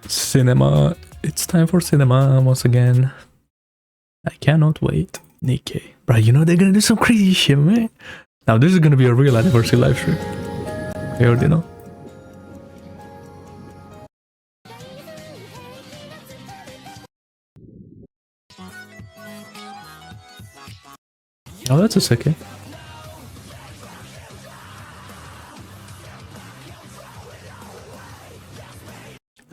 Cinema. It's time for cinema once again. I cannot wait. NIKKE. Bro, you know they're gonna do some crazy shit, man. Now this is gonna be a real anniversary live stream. You already know. Oh, that's a second.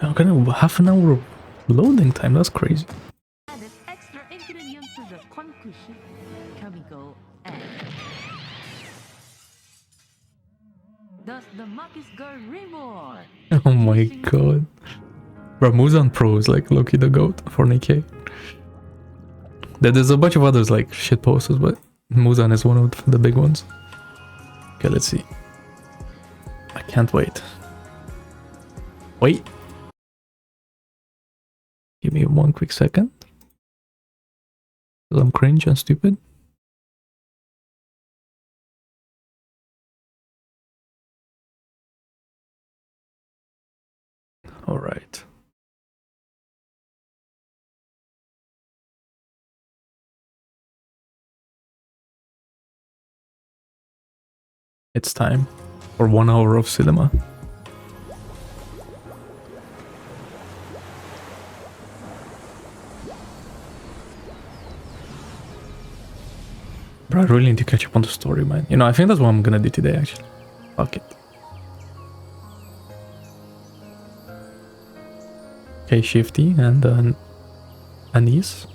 I'm gonna half an hour of loading time. That's crazy. Added extra ingredient to the concussion chemical and thus the Marcus girl reborn. Oh my god. Bro, Muzan Pro is like Loki the GOAT for NIKKE. There's a bunch of others like shit posters, but Muzan is one of the big ones. Okay, let's see. I can't wait. Wait. Give me one quick second. I'm cringe and stupid. All right. It's time for 1 hour of cinema. Bro, I really need to catch up on the story, man. You know, I think that's what I'm gonna do today, actually. Fuck it. Okay, Shifty and Anis.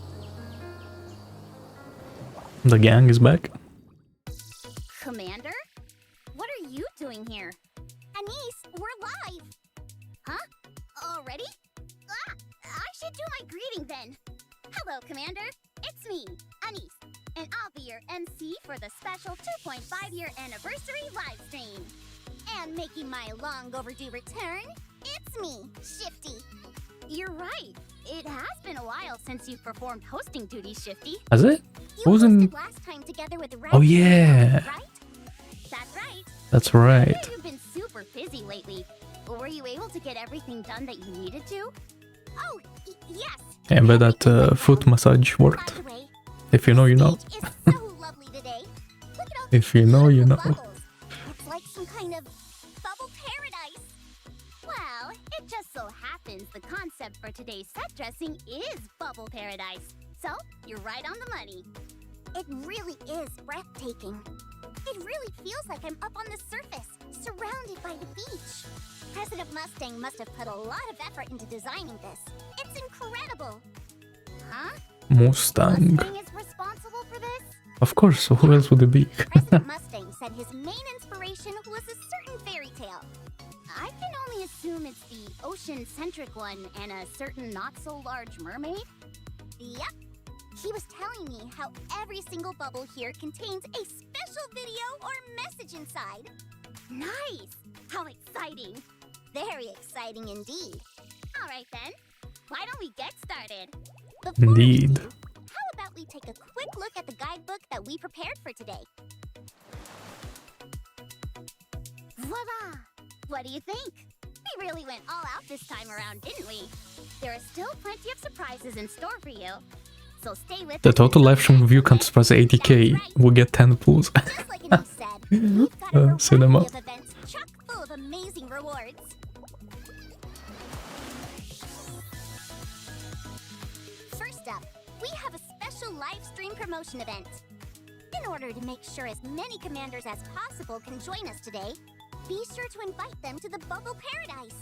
The gang is back. Commander? What are you doing here? Anise, we're live! Huh? Already? Ah, I should do my greeting then. Hello, Commander. It's me, Anise, and I'll be your MC for the special 2.5-year anniversary live stream. And making my long overdue return, it's me, Shifty. You're right. It has been a while since you've performed hosting duties, Shifty. Has it? You Wasn't... hosted last time together with Oh yeah. Right? That's right. That's right. I know you've been super busy lately. Were you able to get everything done that you needed to? Oh, yes. Yeah, but that foot massage worked. By the way, If you know, you know. stage is so lovely today. Look at all If these you know, you beautiful know. bubbles. It's like some kind of bubble paradise. Well, it just so happens the concept for today's set dressing is bubble paradise. So, you're right on the money. It really is breathtaking. It really feels like I'm up on the surface, surrounded by the beach. President Mustang must have put a lot of effort into designing this. It's incredible. Huh? Mustang. Mustang is responsible for this? Of course, so who else would it be? President Mustang said his main inspiration was a certain fairy tale. I can only assume it's the ocean-centric one and a certain not-so-large mermaid. Yep. He was telling me how every single bubble here contains a special video or message inside. Nice! How exciting! Very exciting indeed. All right then, why don't we get started? Before we Indeed. do, how about we take a quick look at the guidebook that we prepared for today? Voila! What do you think? We really went all out this time around, didn't we? There are still plenty of surprises in store for you. So stay with The us total live stream until view the counts end. as 80k. That's right. We'll get 10 pools. Just like Anise said, we've got a variety Cinema. of events chock full of amazing rewards. First up, we have a special live stream promotion event. In order to make sure as many commanders as possible can join us today, be sure to invite them to the Bubble Paradise.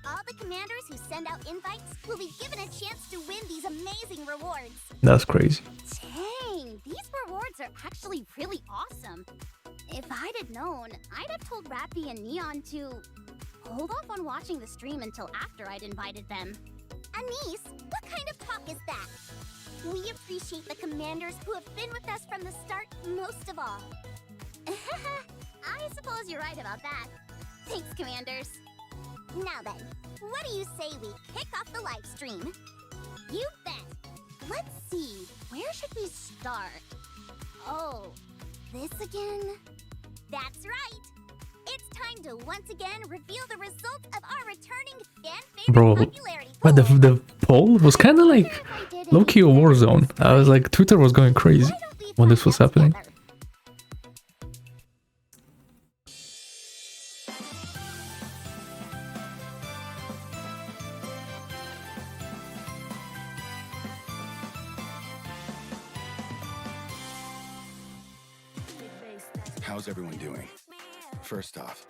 All the commanders who send out invites will be given a chance to win these amazing rewards. That's crazy. Dang, these rewards are actually really awesome. If I'd have known, I'd have told Rappy and Neon to hold off on watching the stream until after I'd invited them. Anise, what kind of talk is that? We appreciate the commanders who have been with us from the start most of all. I suppose you're right about that. Thanks, commanders. Now then, what do you say we kick off the live stream? You bet. Let's see, where should we start? Oh, this again? That's right. It's time to once again reveal the result of our returning fan Bro, favorite popularity but poll. the poll was kind of like low-key a war zone. I was like, Twitter was going crazy Why don't we when try this was that happening. together? How's everyone doing? First off,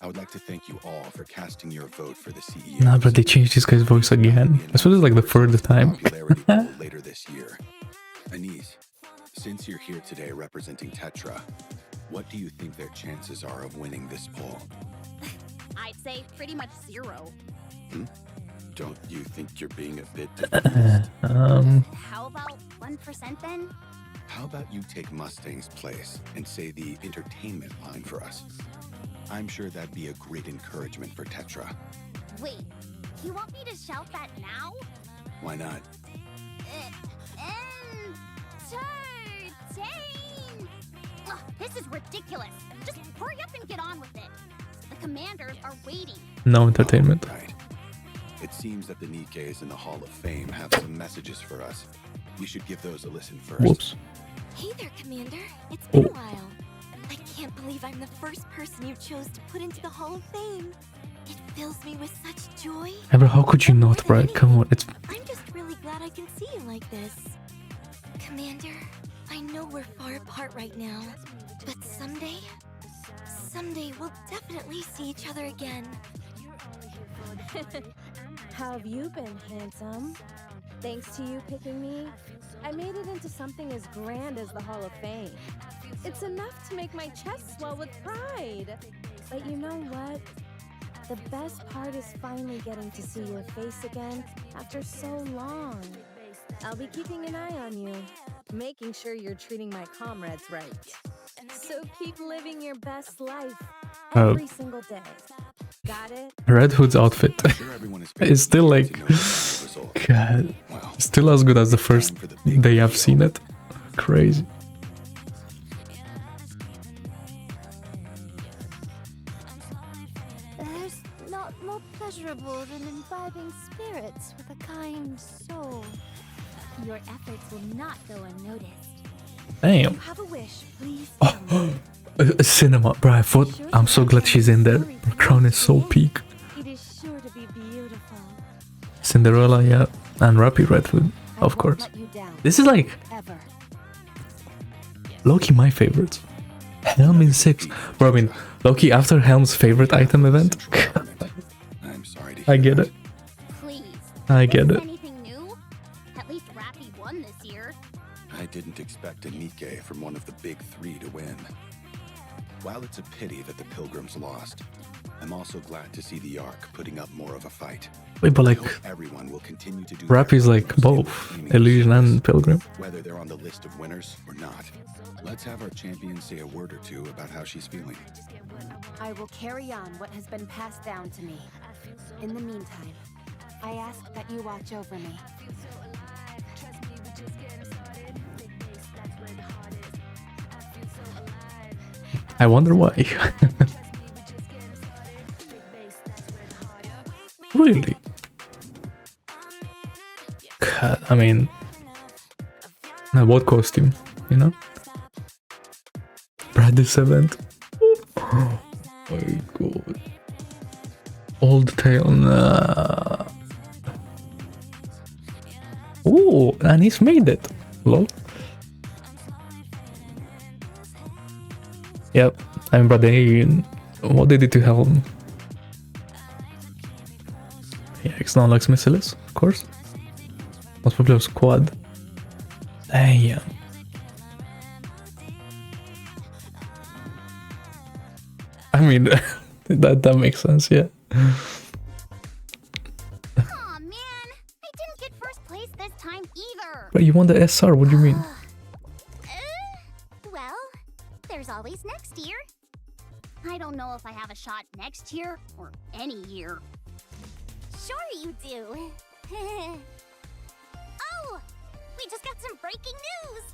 I would like to thank you all for casting your vote for the CEO. Nah, but they changed this guy's voice again. This was like the third time. Popularity poll later this year. Anise, since you're here today representing Tetra, what do you think their chances are of winning this poll? I'd say pretty much 0. Don't you think you're being a bit defeatist? How about 1% then? How about you take Mustang's place and say the entertainment line for us? I'm sure that'd be a great encouragement for Tetra. Wait, you want me to shout that now? Why not? Entertain! Ugh, this is ridiculous. Just hurry up and get on with it. The commanders are waiting. No entertainment. Right. It seems that the Nikke's in the Hall of Fame have some messages for us. We should give those a listen first. Whoops. Hey there, Commander. It's been Oh. a while. I can't believe I'm the first person you chose to put into the Hall of Fame. It fills me with such joy. Ever, how could you not, right? Come on, it's I'm just really glad I can see you like this. Commander, I know we're far apart right now, but someday we'll definitely see each other again. How have you been, handsome? Thanks to you picking me, I made it into something as grand as the Hall of Fame. It's enough to make my chest swell with pride. But you know what? The best part is finally getting to see your face again after so long. I'll be keeping an eye on you, making sure you're treating my comrades right. So keep living your best life every single day. Got it? Red Hood's outfit. I'm sure everyone is It's still very like, eager to know the result. God, Well, still as good as the first day I've seen it. Crazy. There's not more pleasurable than imbibing spirits with a kind soul. Your efforts will not go unnoticed. Damn. Have a wish, please. Cinema, bro. I thought, I'm so glad she's in there. Her crown is so peak. It is sure to be beautiful. Cinderella, yeah, and Rappy Red Hood, of course. Let you down, This is like ever. Loki, my favorites. Helm in 6, bro. I mean, Loki after Helm's favorite item event. I'm sorry to hear I get that. it. Please. I get Isn't it. anything new? At least Rappy won this year. I didn't expect a Nikke from one of the big three to win. While it's a pity that the Pilgrims lost, I'm also glad to see the Ark putting up more of a fight. Wait, but I like, hope everyone will continue to do Rappy's their like utmost in both aiming to Illusion service, and Pilgrim. whether they're on the list of winners or not. Let's have our champion say a word or two about how she's feeling. I will carry on what has been passed down to me. In the meantime, I ask that you watch over me. I wonder why. Really? God, I mean, what costume, you know? Brad this event. Oh my god. Old Tale, nah. Oh, and he's made it. Lol. Yep, I remember what they did to Helm. Yeah, X-Nonlux Missiles, of course. Most popular squad. Damn. I mean, that makes sense, yeah. Aw, man. I didn't get first place this time either. But you won the SR, what do you mean? Well, there's always next year. I don't know if I have a shot next year or any year. Sure you do. Oh, we just got some breaking news.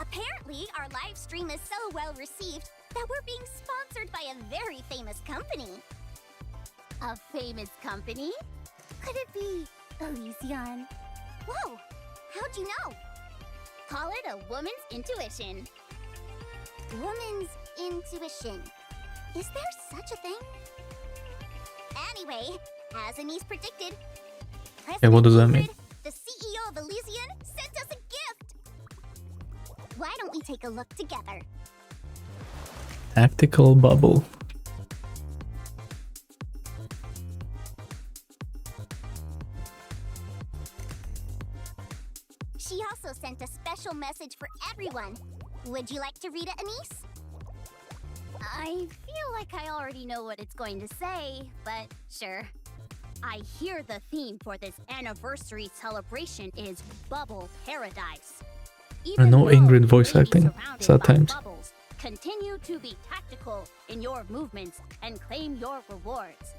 Apparently, our live stream is so well received that we're being sponsored by a very famous company. A famous company? Could it be Elysian? Whoa! How'd you know? Call it a woman's intuition. Woman's intuition. Is there such a thing? Anyway, as Anise predicted, Hey, what does that mean? Ingrid, the CEO of Elysian, sent us a gift. Why don't we take a look together? Tactical bubble. She also sent a special message for everyone. Would you like to read it, Anise? I feel like I already know what it's going to say, but sure. I hear the theme for this anniversary celebration is Bubble Paradise. I know Even Ingrid though voice you may be acting surrounded sad by times. bubbles, continue to be tactical in your movements and claim your rewards.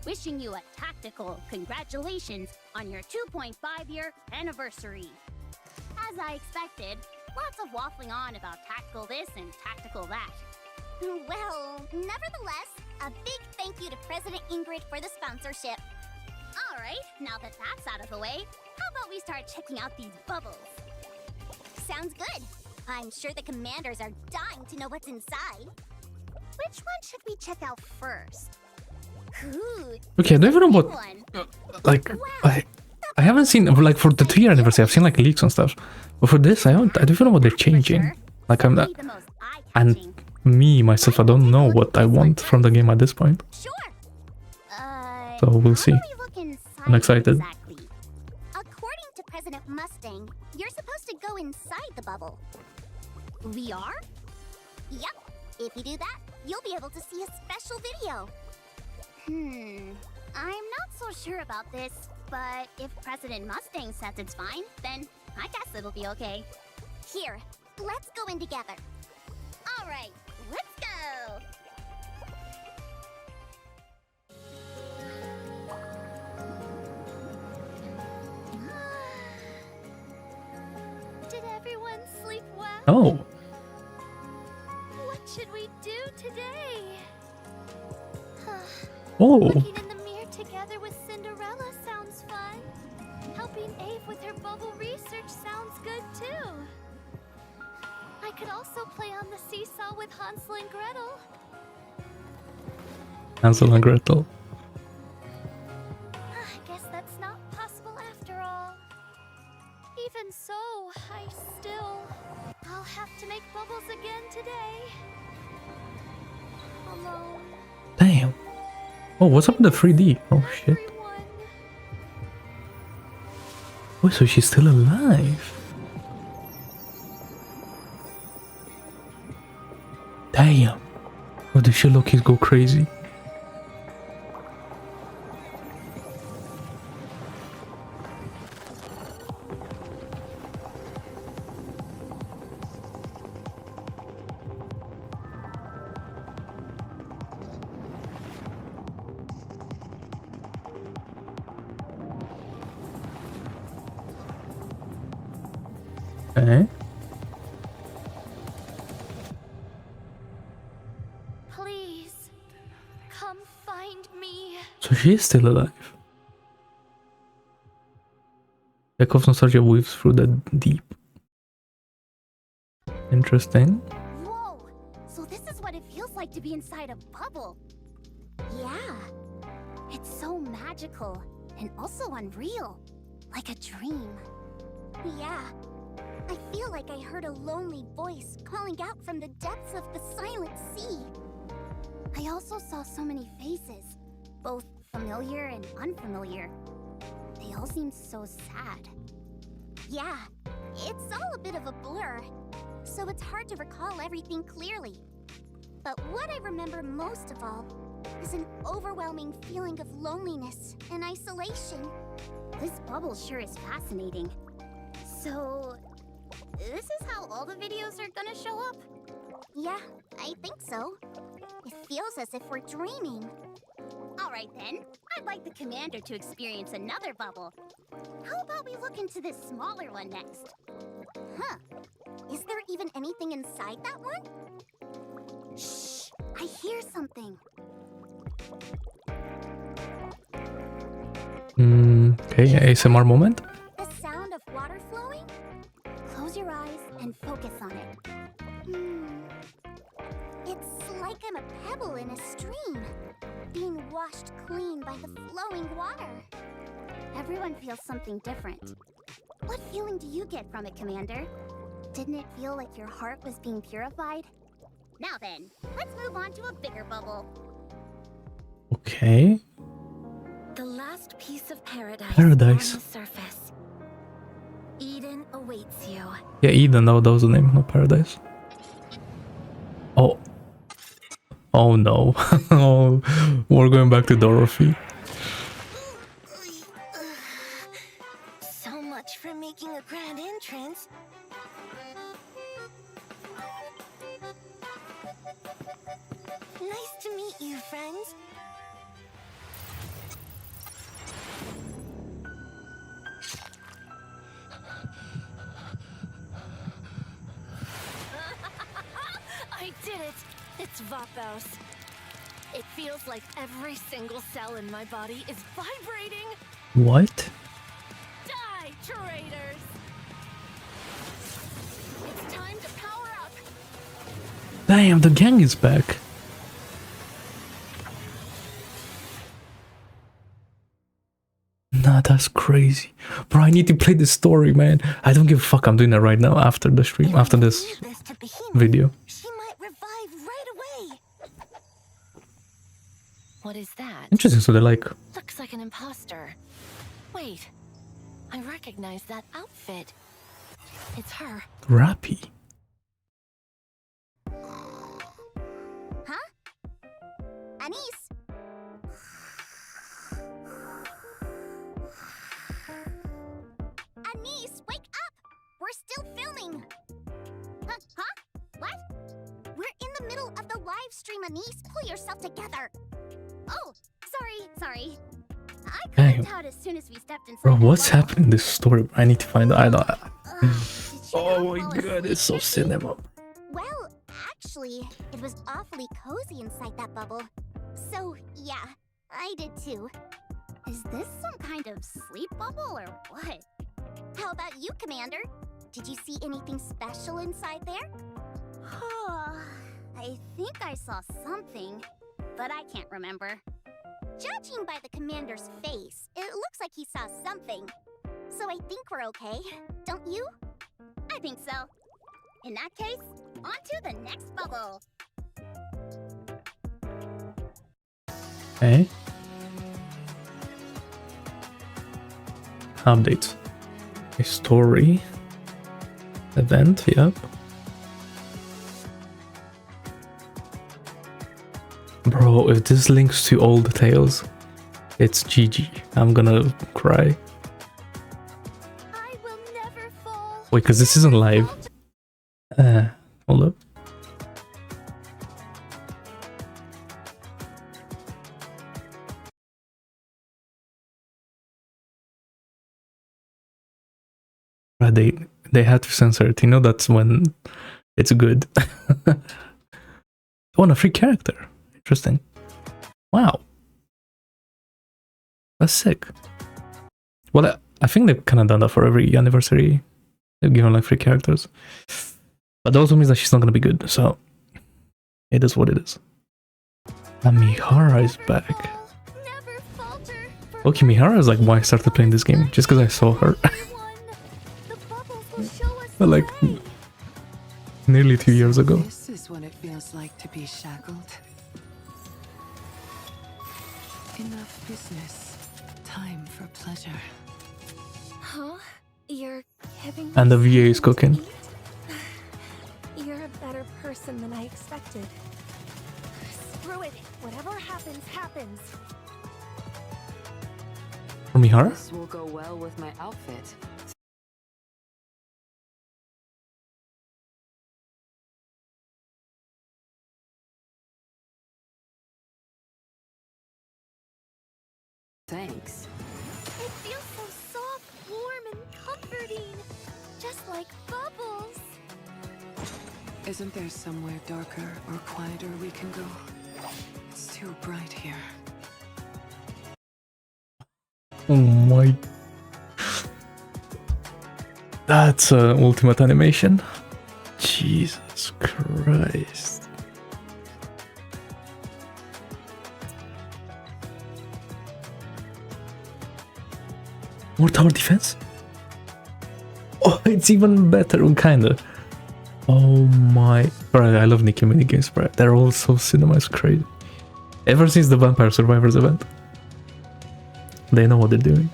Wishing you a tactical congratulations on your 2.5-year anniversary. As I expected, lots of waffling on about tactical this and tactical that. Well, nevertheless, a big thank you to President Ingrid for the sponsorship. Alright, now that that's out of the way, how about we start checking out these bubbles? Sounds good. I'm sure the commanders are dying to know what's inside. Which one should we check out first? Ooh, Okay, I don't even know big what. one. Like, I haven't seen, like, for the 3-year anniversary, I've seen like leaks and stuff. But for this, I don't even know what they're changing. Like, I'm not. Certainly the most And eye-catching. me, myself, I don't know what I want from the game at this point. Sure. So we'll see. How do we look inside I'm excited. Exactly? According to President Mustang, you're supposed to go inside the bubble. We are? Yep. If you do that, you'll be able to see a special video. I'm not so sure about this, but if President Mustang says it's fine, then I guess it'll be okay. Here, let's go in together. All right, let's go. Did everyone sleep well? Oh, What should we do today? oh, Looking in the mirror together with Cinderella sounds fun. Helping Ave with her bubble research sounds good too. I could also play on the seesaw with Hansel and Gretel. Hansel and Gretel. I guess that's not possible after all. Even so, I'll have to make bubbles again today. Alone. Damn. Oh, what's up with the 3D? Oh shit. Everyone. Oh, so she's still alive. Damn. Oh, the Sherlockies go crazy. Okay. Please, come find me. So she is still alive. Yaakov's nostalgia weaves through the deep. Interesting. Whoa! So this is what it feels like to be inside a bubble. Yeah. It's so magical and also unreal. Like a dream. Yeah. I feel like I heard a lonely voice calling out from the depths of the silent sea. I also saw so many faces, both familiar and unfamiliar. They all seemed so sad. Yeah, it's all a bit of a blur, so it's hard to recall everything clearly. But what I remember most of all is an overwhelming feeling of loneliness and isolation. This bubble sure is fascinating. So, this is how all the videos are gonna show up? Yeah, I think so. It feels as if we're dreaming. Alright then, I'd like the commander to experience another bubble. How about we look into this smaller one next? Huh. Is there even anything inside that one? Shh! I hear something. Okay, ASMR moment. The sound of water flowing? Close your eyes and focus on it. It's like I'm a pebble in a stream, being washed clean by the flowing water. Everyone feels something different. What feeling do you get from it, Commander? Didn't it feel like your heart was being purified? Now then, let's move on to a bigger bubble. Okay. The last piece of paradise, Paradise. on the surface. Eden awaits you. Yeah, Eden, no, that was the name, not Paradise. Oh. Oh no. Oh, we're going back to Dorothy. So much for making a grand entrance. Nice to meet you, friends. I did it! It's Vathos. It feels like every single cell in my body is vibrating. What? Die, traitors! It's time to power up. Damn, the gang is back. Nah, that's crazy. Bro, I need to play this story, man. I don't give a fuck. I'm doing it right now after the stream, after this video. She might revive right away. What is that? Interesting, so they're like... Looks like an imposter. Wait, I recognize that outfit. It's her. Rappy. Huh? Anise? Anise, wake up! We're still filming! Huh? What? We're in the middle of the live stream, Anise. Pull yourself together. Oh, sorry. I clicked out as soon as we stepped inside. Bro, the what's bubble. happening in this story? I need to find out. I don't... Did you Oh not my fall god, asleep, it's so Nikki? cinema. Well, actually, it was awfully cozy inside that bubble. So, yeah, I did too. Is this some kind of sleep bubble or what? How about you, Commander? Did you see anything special inside there? I think I saw something, but I can't remember. Judging by the Commander's face, it looks like he saw something. So I think we're okay, don't you? I think so. In that case, on to the next bubble. Okay. Updates. A story. Event, yep. Bro, if this links to old tales, it's GG. I'm gonna cry. I will never fall. Wait, because this isn't live. Hold up. They had to censor it. You know, that's when it's good. Oh, and a free character. Interesting. Wow. That's sick. Well, I think they've kind of done that for every anniversary. They've given like free characters. But that also means that she's not going to be good. So it is what it is. And Mihara is back. Never falter. Okay, Mihara is like why I started playing this game. Just because I saw her. The bubbles will show us But like the way. nearly 2 years ago. This is what it feels like to be shackled. Enough business. Time for pleasure. Huh? You're giving And the me VA is something to cooking. eat? You're a better person than I expected. Screw it. Whatever happens, happens. For Mihara? This will go well with my outfit. Thanks. It feels so soft, warm, and comforting. Just like bubbles. Isn't there somewhere darker or quieter we can go? It's too bright here. Oh my. That's ultimate animation. Jesus Christ. More tower defense? Oh, it's even better, kinda. Oh my. Bro, I love NIKKE minigames, bro. They're all so cinema, it's crazy. Ever since the Vampire Survivors event, they know what they're doing.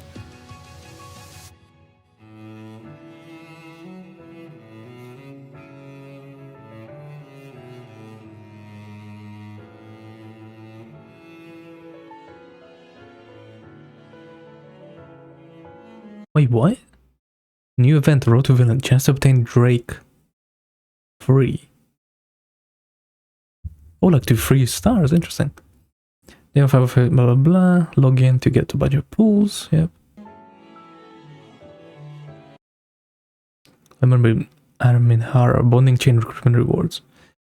Wait, what? New event, Road to Villain. Chance to obtain Drake free. Oh, like 2 free stars. Interesting. They have blah blah blah. Log in to get to budget pools. Yep. I remember Arminhara bonding chain recruitment rewards.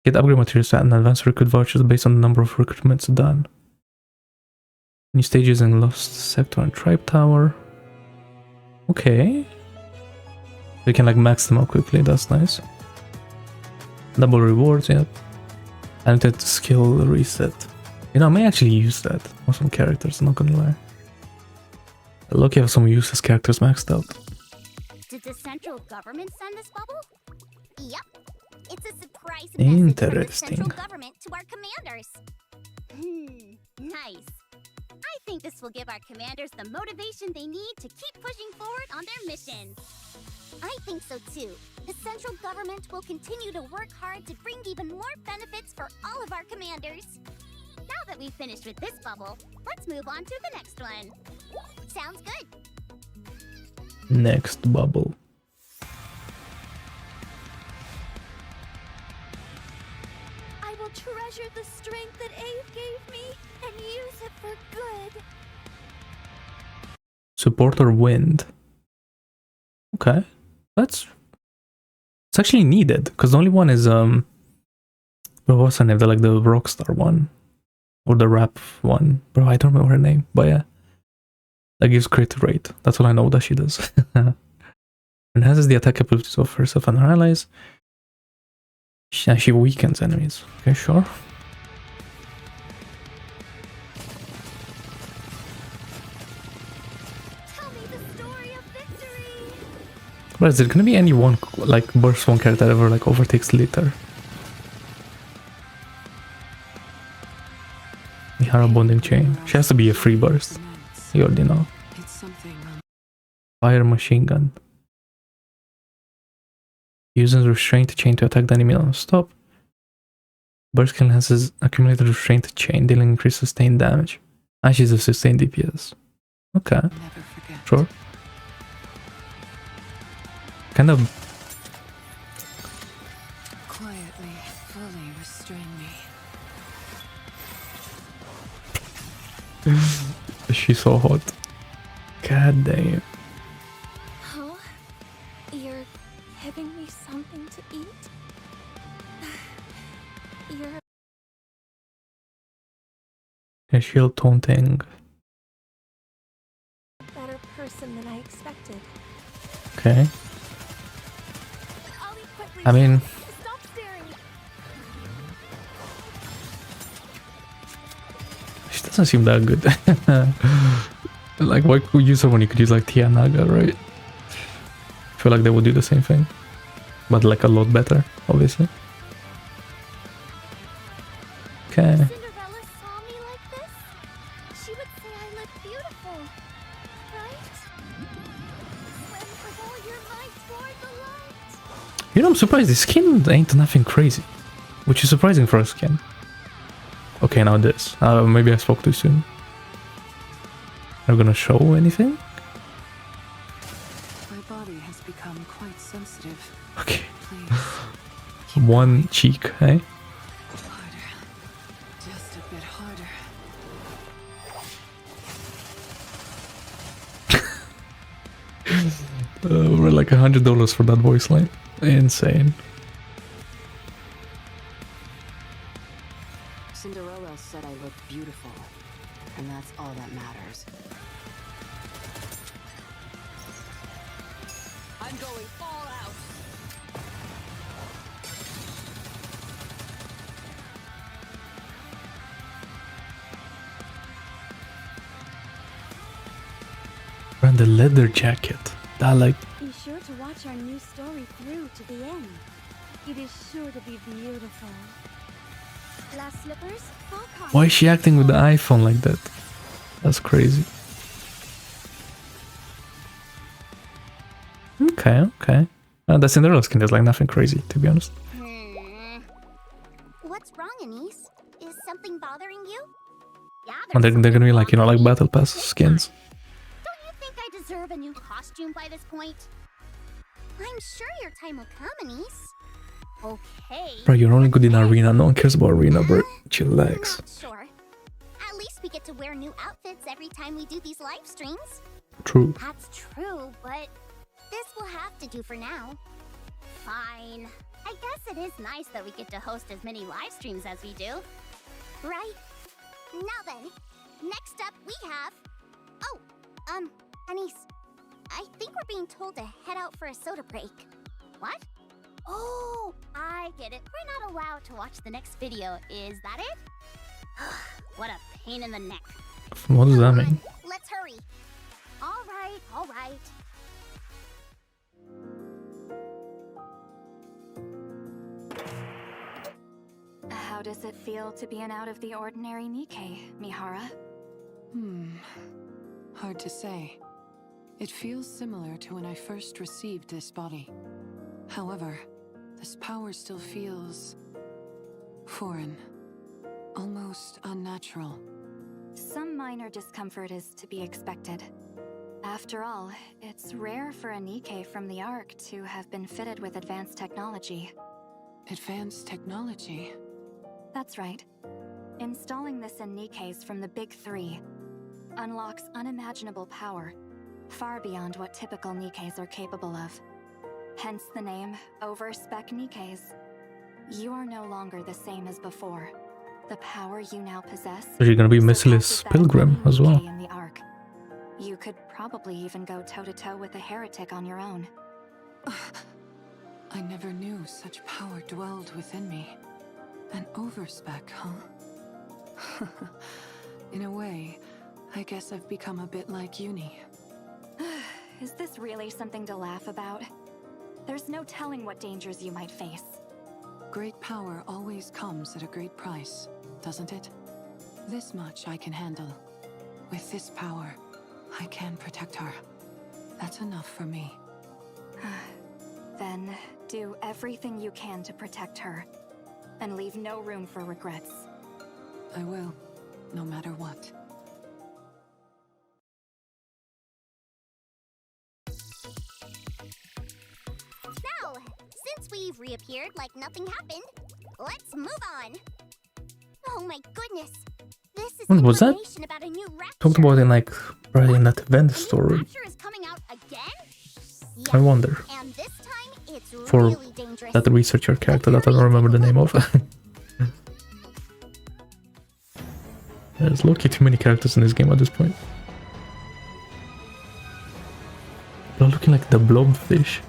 Get upgrade materials and advanced recruit vouchers based on the number of recruitments done. New stages in Lost Sector and Tribe Tower. Okay. We can like max them out quickly, that's nice. Double rewards, yep. Annotated skill reset. You know, I may actually use that on some characters, I'm not gonna lie. Lucky I have some useless characters maxed out. Did the central government send this bubble? Yep. It's a surprise message from the Interesting. central government to our commanders. Nice. I think this will give our commanders the motivation they need to keep pushing forward on their missions. I think so too. The central government will continue to work hard to bring even more benefits for all of our commanders. Now that we've finished with this bubble, let's move on to the next one. Sounds good. Next bubble. I will treasure the strength that Ave gave me and use it for good. Supporter wind. Okay. It's actually needed, because the only one is what was her name? The like the rockstar one. Or the rap one. Bro, I don't remember her name, but yeah. That gives crit rate. That's all I know that she does. Enhances the attack abilities of herself and her allies. She weakens enemies. Okay, sure. Tell me the story of victory. But is there gonna be any one like burst one character that ever like overtakes later? Mihara bonding chain. She has to be a free burst. You already know. It's something. Fire machine gun. Uses restraint chain to attack the enemy non-stop. Burst skill enhances accumulated restraint chain, dealing increased sustained damage. And she's a sustained DPS. Okay, Never forget. sure. Kind of. Quietly, fully restrain me. She's so hot. God damn. Huh? You're giving me something to eat? You're A shield taunting. a better person than I expected. Okay. Ollie, quickly. I mean, Stop staring. she doesn't seem that good. Like, why could you use her when you could use like Tia Naga, right? I feel like they would do the same thing. But like a lot better, obviously. Okay. Cinderella saw me like this. She would say I look beautiful, right? Swim with all your might toward the light. You know, I'm surprised the skin ain't nothing crazy. Which is surprising for a skin. Okay, now this. Maybe I spoke too soon. Are you gonna show anything? My body has become quite sensitive. Okay. Please, One cheek, eh? harder. Just a bit harder. We're like $100 for that voice line. Insane. beautiful. And that's all that matters. I'm going all out. And the leather jacket. That like Be sure to watch our new story through to the end. It is sure to be beautiful. Glass slippers, full cost. why is she acting with the iPhone like that? That's crazy. Okay. The Cinderella skin is like nothing crazy, to be honest. What's wrong, Anise? Is something bothering you? Yeah, And they're there's gonna be something like, you know, like wrong with battle you. pass skins. Don't you think I deserve a new costume by this point? I'm sure your time will come, Anise. Okay. Bro, you're only good in arena. No one cares about arena, bro. Chillax. Not sure. At least we get to wear new outfits every time we do these live streams. True. That's true, but this will have to do for now. Fine. I guess it is nice that we get to host as many live streams as we do. Right? Now then, next up we have... Oh, Anise. I think we're being told to head out for a soda break. What? Oh, I get it. We're not allowed to watch the next video. Is that it? What a pain in the neck. What does that Come mean? on, let's hurry. All right. How does it feel to be an out-of-the-ordinary Nikke, Mihara? Hard to say. It feels similar to when I first received this body. However, this power still feels... foreign. Almost unnatural. Some minor discomfort is to be expected. After all, it's rare for a Nikke from the Ark to have been fitted with advanced technology. Advanced technology? That's right. Installing this in Nikkes from the Big Three unlocks unimaginable power, far beyond what typical Nikkes are capable of. Hence the name Over-Spec Nikkes. You are no longer the same as before. The power you now possess... So you're gonna be surpasses Merciless that Pilgrim of any as well. Nikke in the Ark. You could probably even go toe-to-toe with a heretic on your own. I never knew such power dwelled within me. An overspec, huh? In a way, I guess I've become a bit like Uni. Is this really something to laugh about? There's no telling what dangers you might face. Great power always comes at a great price, doesn't it? This much I can handle. With this power, I can protect her. That's enough for me. Then do everything you can to protect her, and leave no room for regrets. I will, no matter what. Now, since we've reappeared like nothing happened, let's move on. Oh my goodness. This is What was that? information about a new rapture. Talked about in like probably in that event A new story. rapture is coming out again? I Yes, wonder. and this time it's For really dangerous. That researcher character that I don't remember the name of. There's low-key too many characters in this game at this point. They're looking like the blobfish.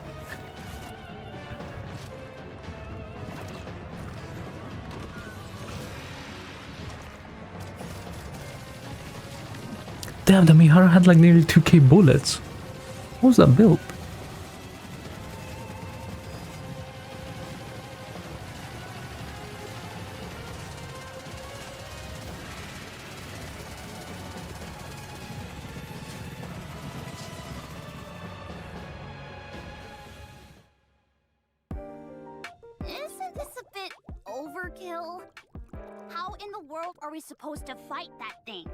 Damn, the Mihara had like nearly 2k bullets. What was that build? Isn't this a bit overkill? How in the world are we supposed to fight that thing?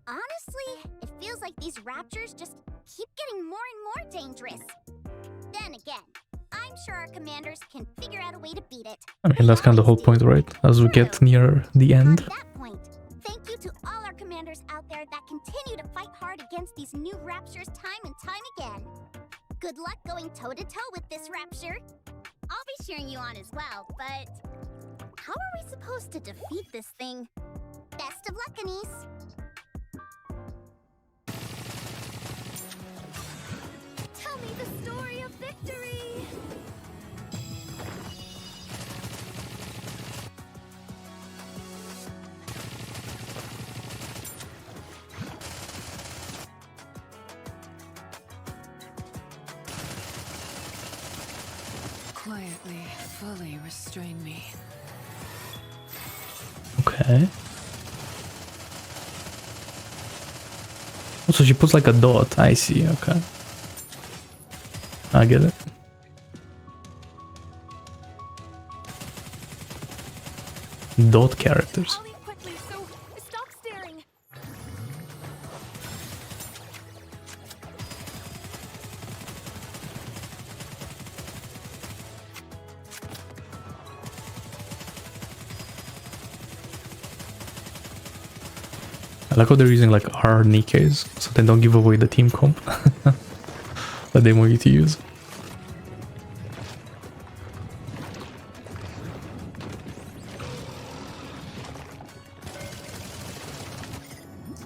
Honestly, it feels like these raptures just keep getting more and more dangerous. Then again, I'm sure our commanders can figure out a way to beat it. I mean, that's kind of the whole point, right? As we get near the On end. that point, thank you to all our commanders out there that continue to fight hard against these new raptures time and time again. Good luck going toe-to-toe with this rapture. I'll be cheering you on as well, but how are we supposed to defeat this thing? Best of luck, Anise. Tell me the story of victory! Quietly, fully restrain me. Okay. So she puts like a dot. I see. Okay. I get it. Dot characters. I'll eat quickly, so stop staring. I like how they're using like our Nikkes, so they don't give away the team comp that they want you to use.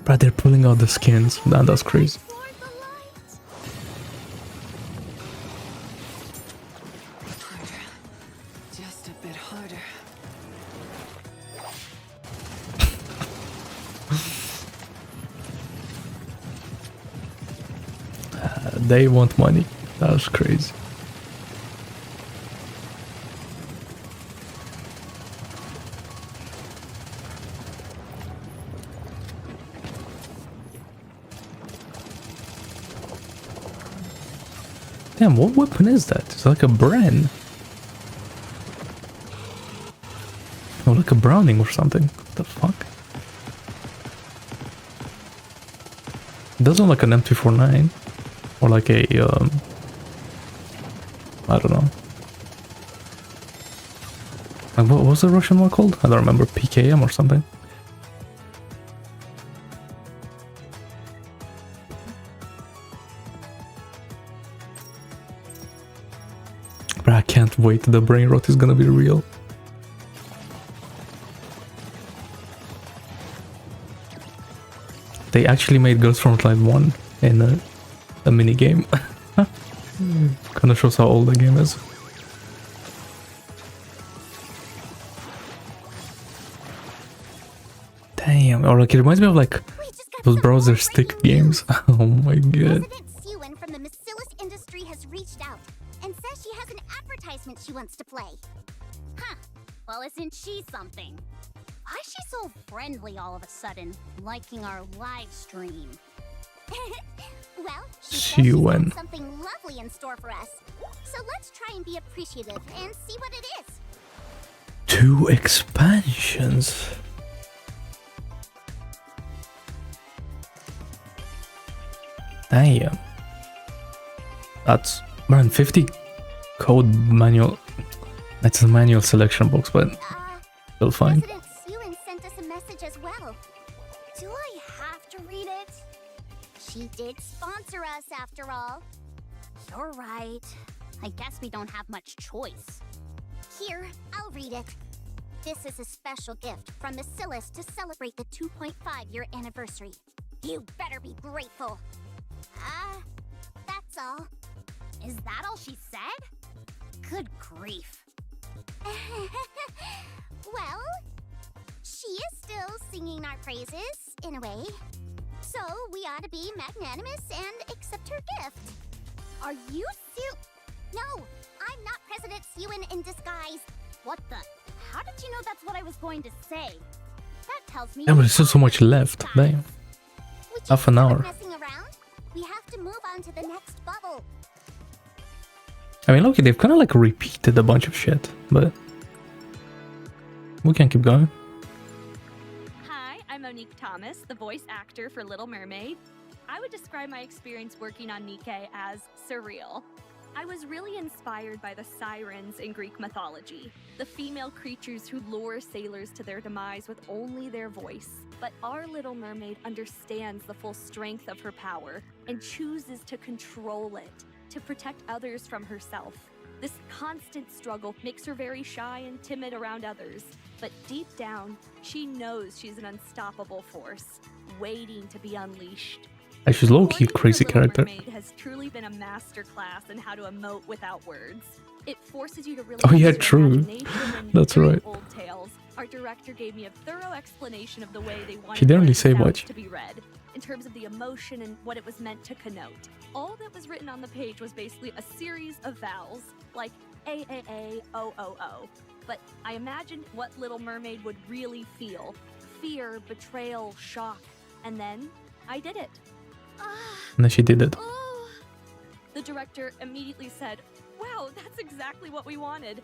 But they're pulling out the skins. That's crazy. Toward the light. Harder. Just a bit harder. They want money. That's crazy. Damn, what weapon is that? It's like a Bren. Oh, like a Browning or something. What the fuck? It doesn't look like an M249. Or like a, I don't know. Like, what was the Russian one called? I don't remember. PKM or something. But I can't wait. The brain rot is gonna be real. They actually made Girls from Flight 1 in a mini game. Kinda shows how old the game is. Damn, or like it reminds me of like those browser stick games. Oh my god. President Sewin from the Bacillus industry has reached out and says she has an advertisement she wants to play. Huh. Well, isn't she something? Why's she so friendly all of a sudden, liking our live stream? Well, she says she's got something lovely in store for us. So let's try and be appreciative and see what it is. 2 expansions. Damn. That's around 50 code manual. That's a manual selection box, but still fine. President Sewin sent us a message as well. Do I have to read it? She did sponsor us after all. You're right. I guess we don't have much choice. Here, I'll read it. This is a special gift from Bacillus to celebrate the 2.5-year anniversary. You better be grateful. That's all. Is that all she said? Good grief. Well, she is still singing our praises, in a way. So we ought to be magnanimous and accept her gift. Are you No, I'm not President Sewin in disguise. What the? How did you know that's what I was going to say? That tells me. Yeah, but there's still so much left. Damn. Half an hour. Messing around? We have to move on to the next bubble. I mean, okay, they've kind of like repeated a bunch of shit, but we can keep going. Hi, I'm Monique Thomas, the voice actor for Little Mermaid. I would describe my experience working on NIKKE as surreal. I was really inspired by the sirens in Greek mythology, the female creatures who lure sailors to their demise with only their voice. But our Little Mermaid understands the full strength of her power and chooses to control it, to protect others from herself. This constant struggle makes her very shy and timid around others, but deep down, she knows she's an unstoppable force, waiting to be unleashed. And she's low-key crazy Little character. Mermaid has truly been a masterclass in how to emote without words. It forces you to really Oh, yeah, use your true. imagination, and That's during right. Old Tales, our director gave me a thorough explanation of the way they wanted She didn't really the say sounds much. to be read, in terms of the emotion and what it was meant to connote. All that was written on the page was basically a series of vowels, like A, O, O, O. But I imagined what Little Mermaid would really feel. Fear, betrayal, shock. And then I did it. And then she did it. The director immediately said, "Wow, that's exactly what we wanted."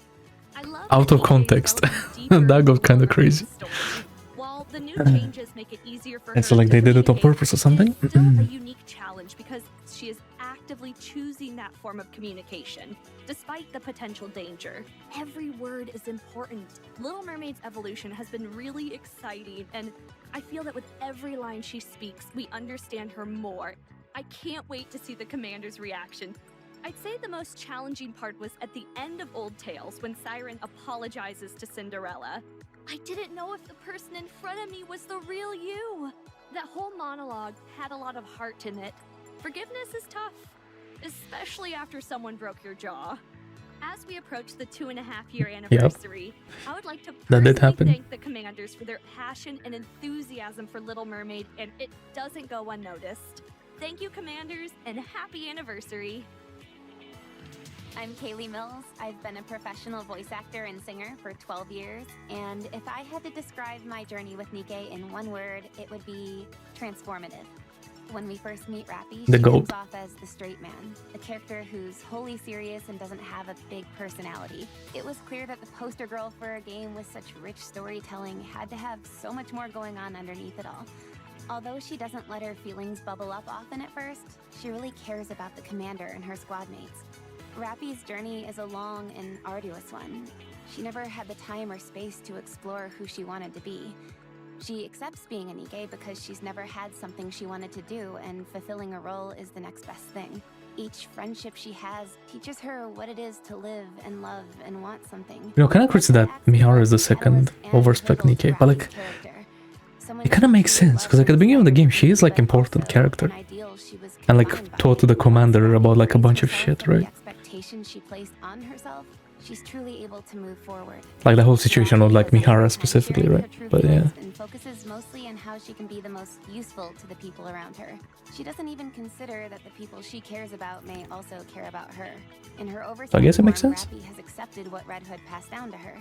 I love Out that of EA context. delved deeper That into got kind of Little crazy. Mermaid's story. While the new changes make it easier for her It's like to they did it on communicate, purpose or something. it's still a unique challenge because she is actively choosing that form of communication, despite the potential danger. Every word is important. Little Mermaid's evolution has been really exciting, and I feel that with every line she speaks, we understand her more. I can't wait to see the commander's reaction. I'd say the most challenging part was at the end of Old Tales when Siren apologizes to Cinderella. I didn't know if the person in front of me was the real you. That whole monologue had a lot of heart in it. Forgiveness is tough, especially after someone broke your jaw. As we approach the 2.5-year anniversary, I would like to That did personally happen. thank the commanders for their passion and enthusiasm for Little Mermaid, and it doesn't go unnoticed. Thank you, commanders, and happy anniversary. I'm Kaylee Mills. I've been a professional voice actor and singer for 12 years, and if I had to describe my journey with NIKKE in one word, it would be transformative. When we first meet Rappy, The she goat. comes off as the straight man, a character who's wholly serious and doesn't have a big personality. It was clear that the poster girl for a game with such rich storytelling had to have so much more going on underneath it all. Although she doesn't let her feelings bubble up often at first, she really cares about the commander and her squad mates. Rappy's journey is a long and arduous one. She never had the time or space to explore who she wanted to be. She accepts being a NIKKE because she's never had something she wanted to do, and fulfilling a role is the next best thing. Each friendship she has teaches her what it is to live and love and want something. You know, kind of crazy that Mihara is the second overspec NIKKE, but like, it kind of makes sense because like at the beginning of the game, she is like important character, and like taught to the commander about like a bunch of shit, right? Expectations she placed on herself, she's truly able to move forward. Like the whole situation of like Mihara specifically, right? But yeah. And focuses mostly on how she can be the most useful to the people around her. She doesn't even consider that the people she cares about may also care about her. In her oversight, So I guess it makes form, sense. Rappy has accepted what Red Hood passed down to her.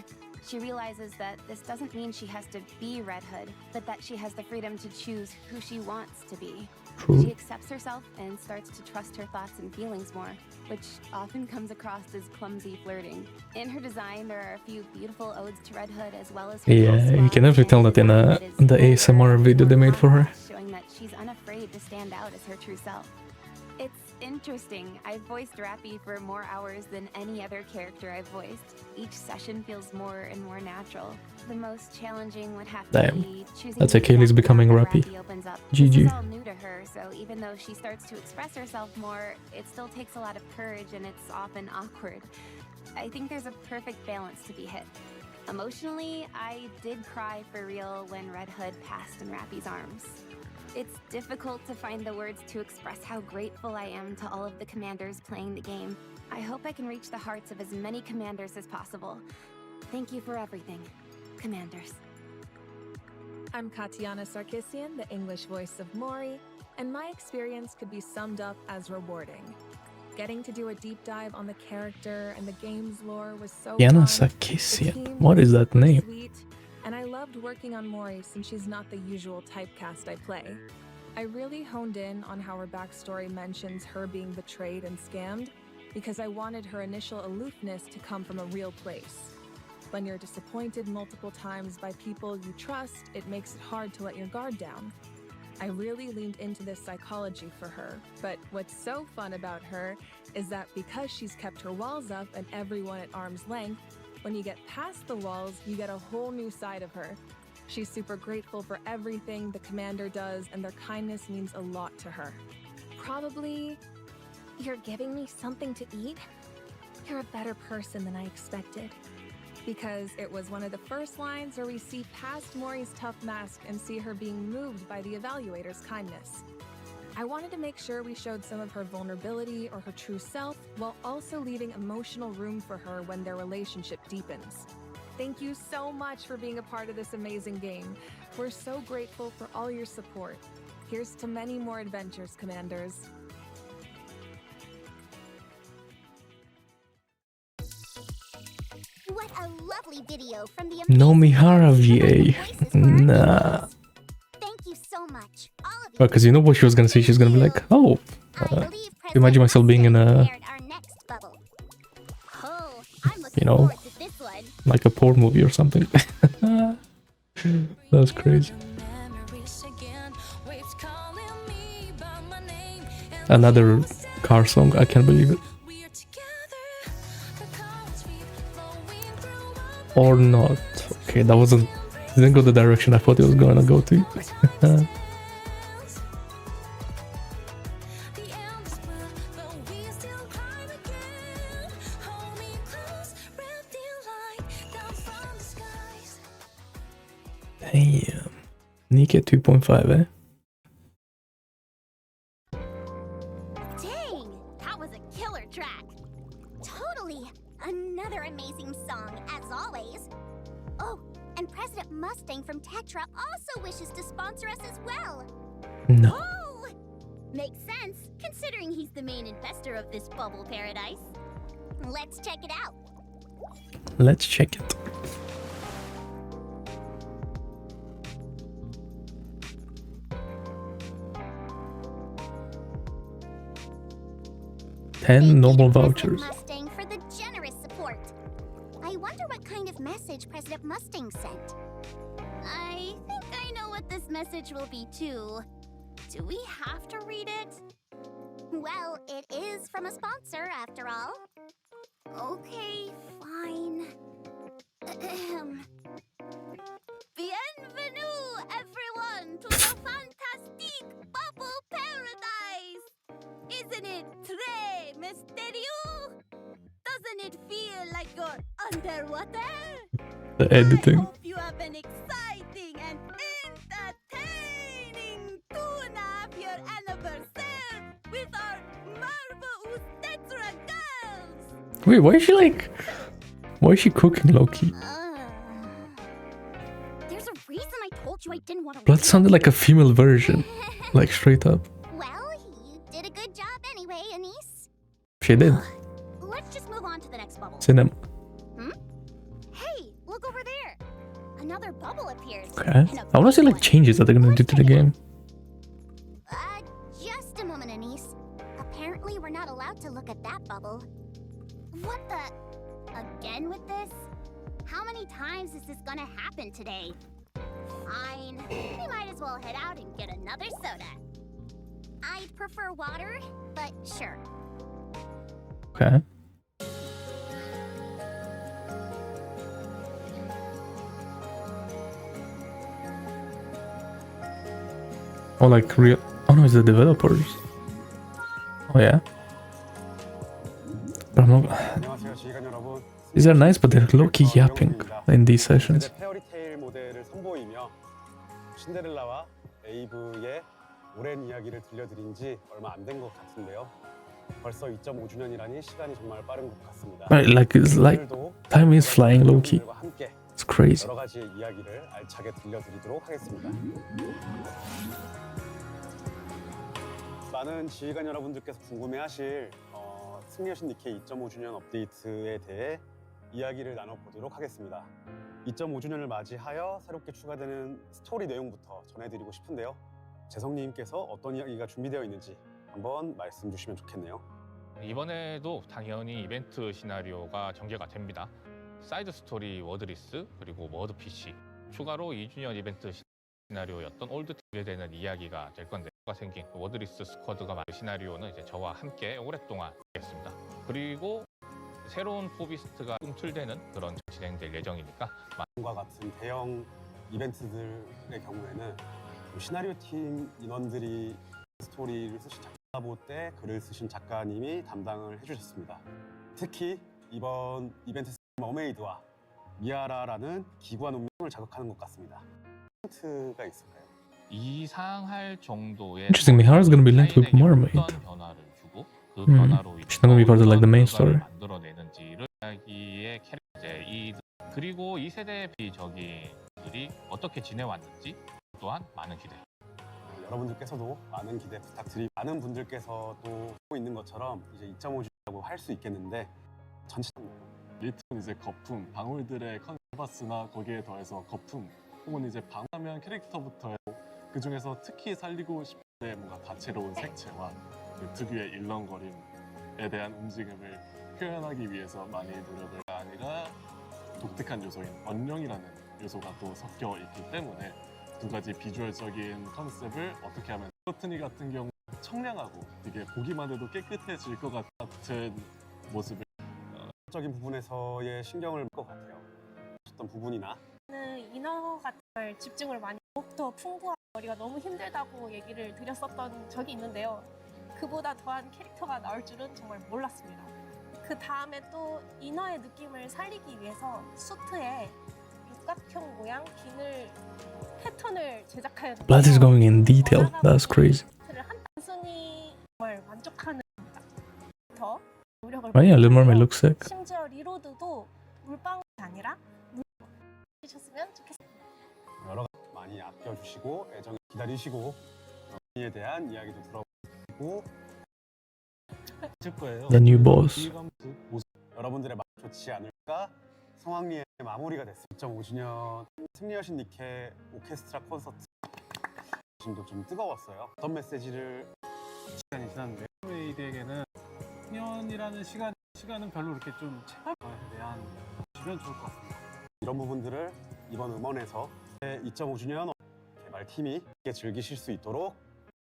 She realizes that this doesn't mean she has to be Red Hood, but that she has the freedom to choose who she wants to be. True. She accepts herself and starts to trust her thoughts and feelings more, which often comes across as clumsy flirting. In her design, there are a few beautiful odes to Red Hood as well as her Yeah, smile you can definitely and tell that in design that is the bolder ASMR and video they more made for her. contrast, showing that she's unafraid to stand out as her true self. It's interesting. I've voiced Rappy for more hours than any other character I've voiced. Each session feels more and more natural. The most challenging would have to Damn. be choosing That's the like Kaylee's exact becoming path Rappy. Rappy opens up. GG. This is all new to her, so even though she starts to express herself more, it still takes a lot of courage and it's often awkward. I think there's a perfect balance to be hit. Emotionally, I did cry for real when Red Hood passed in Rappy's arms. It's difficult to find the words to express how grateful I am to all of the commanders playing the game. I hope I can reach the hearts of as many commanders as possible. Thank you for everything, commanders. I'm Katiana Sarkissian, the English voice of Mori, and my experience could be summed up as rewarding. Getting to do a deep dive on the character and the game's lore was so Yana fun. Sarkissian. The team What was is that super name? Sweet, and I loved working on Mori since she's not the usual typecast I play. I really honed in on how her backstory mentions her being betrayed and scammed, because I wanted her initial aloofness to come from a real place. When you're disappointed multiple times by people you trust, it makes it hard to let your guard down. I really leaned into this psychology for her, but what's so fun about her is that because she's kept her walls up and everyone at arm's length, when you get past the walls, you get a whole new side of her. She's super grateful for everything the commander does, and their kindness means a lot to her. Probably... You're giving me something to eat? You're a better person than I expected. Because it was one of the first lines where we see past Mori's tough mask and see her being moved by the evaluator's kindness. I wanted to make sure we showed some of her vulnerability or her true self while also leaving emotional room for her when their relationship deepens. Thank you so much for being a part of this amazing game. We're so grateful for all your support. Here's to many more adventures, Commanders. What a lovely video from the Nomihara VA. Nah. Thank you so much. All of you. Because you know what she was gonna say? She's gonna be like, oh, imagine myself being in a, you know, like a porn movie or something. That's crazy. Another car song, I can't believe it. Or not. Okay, that wasn't, didn't go the direction I thought it was gonna go to. Damn. NIKKE 2.5, eh? Dang, that was a killer track. Totally. Another amazing song, as always. Oh, and President Mustang from Tetra also wishes to sponsor us as well. No. Oh! Makes sense, considering he's the main investor of this bubble paradise. Let's check it out. Let's check it. Normal vouchers. Mustang for the generous support. I wonder what kind of message President Mustang sent. I think I know what this message will be too. Do we have to read it? Well, it is from a sponsor after all. Okay, fine. Bienvenue everyone to the fantastic bubble paradise! Isn't it très mystérieux? Doesn't it feel like you're underwater? The editing. I hope you have an exciting and entertaining 2.5-year anniversary with our marvelous Tetra girls! Wait, why is she like... Why is she cooking low-key? There's a reason I told you I didn't want to... That sounded like a female version. Like, straight up. Well, you did a good job anyway, Anise. She did. Let's just move on to the next bubble. Cinema. Hey, look over there. Another bubble appears. Okay. I want to see like changes that they're gonna do to the game. Just a moment, Anise. Apparently, we're not allowed to look at that bubble. What the? Again with this? How many times is this gonna happen today? Fine. We might as well head out and get another soda. I'd prefer water, but sure. Okay. Oh, like real... Oh no, it's the developers. Oh yeah? But I'm not... These are nice, but they're low-key yapping in these sessions. 페어리테일 모델을 선보이며 신데렐라와 에이브의 오랜 이야기를 들려드린 지 얼마 안 된 것 같은데요. 벌써 2.5주년이라니 시간이 정말 빠른 것 같습니다. Right, like it's like time is flying low-key. It's crazy. 여러 가지 이야기를 알차게 들려드리도록 하겠습니다. 많은 지휘관 여러분들께서 궁금해하실 승리하신 니케 2.5주년 업데이트에 대해 이야기를 나눠보도록 하겠습니다. 2.5주년을 맞이하여 새롭게 추가되는 스토리 내용부터 전해드리고 싶은데요. 재성님께서 어떤 이야기가 준비되어 있는지 한번 말씀 주시면 좋겠네요. 이번에도 당연히 이벤트 시나리오가 전개가 됩니다. 사이드 스토리 워드리스 그리고 워드 PC 추가로 2주년 이벤트 시나리오였던 올드에 되는 이야기가 될 건데 생긴 워드리스 스쿼드가 만든 시나리오는 이제 저와 함께 오랫동안 하겠습니다. 그리고 새로운 포비스트가 꿈틀대는 그런 진행될 예정이니까 과 같은 대형 이벤트들의 경우에는 시나리오 팀 인원들이 스토리를 쓰신 작가보 때 글을 쓰신 작가님이 담당을 해주셨습니다. 특히 이번 이벤트 머메이드와 미아라라는 기구한 운명을 자극하는 것 같습니다. 힌트가 있을까요? 이상할 정도의 Interesting, Mihara's gonna be linked with Mermaid. 어떤 변화를 주고 그 변화로 She's not gonna be part of like the main story. 만들어내는지를 이야기의 캐릭터 이 그리고 이 세대의 비적인들이 어떻게 지내왔는지 또한 많은 기대. 여러분들께서도 많은 기대 부탁드리고 많은 분들께서도 하고 있는 것처럼 이제 2.5주라고 할 수 있겠는데 전체 리트는 이제 거품, 방울들의 컨셉봤으나 거기에 더해서 거품 혹은 이제 방하면 캐릭터부터 해도 그 중에서 특히 살리고 싶은데 뭔가 다채로운 색채와 그 특유의 일렁거림에 대한 움직임을 표현하기 위해서 많이 노력을 아니라 독특한 요소인 언령이라는 요소가 또 섞여 있기 때문에 두 가지 비주얼적인 컨셉을 어떻게 하면 코트니 같은 경우 청량하고 되게 보기만 해도 깨끗해질 것 같은 모습을 적인 부분에서의 신경을 쓸 것 같아요. 어떤 부분이나 인어 같은 걸 집중을 많이 더욱더 풍부한 머리가 너무 힘들다고 얘기를 드렸었던 적이 있는데요. 그보다 더한 캐릭터가 나올 줄은 정말 몰랐습니다. 그 다음에 또 인어의 느낌을 살리기 위해서 수트에 육각형 모양 비늘 패턴을 제작하였는데요. Blood is going in detail. That's crazy. 한 단순히 정말 만족하는 더 노력을 Oh yeah, Little Mermaid looks sick. 심지어 리로드도 물방울이 아니라 해주셨으면 좋겠습니다. 여러 가지 많이 아껴주시고 애정 기다리시고 이에 대한 이야기도 들어보고 The new boss. 여러분들의 마음 좋지 않을까? 성황리의 마무리가 됐습니다. 2.5주년 승리하신 니케 오케스트라 콘서트 심도 좀 뜨거웠어요. 어떤 메시지를 시간이 지났는데 메이드에게는 10년이라는 시간은 별로 이렇게 좀 체감에 대한 주면 좋을 것 같습니다. 이런 부분들을 이번 음원에서 2.5주년 개발팀이 즐기실 수 있도록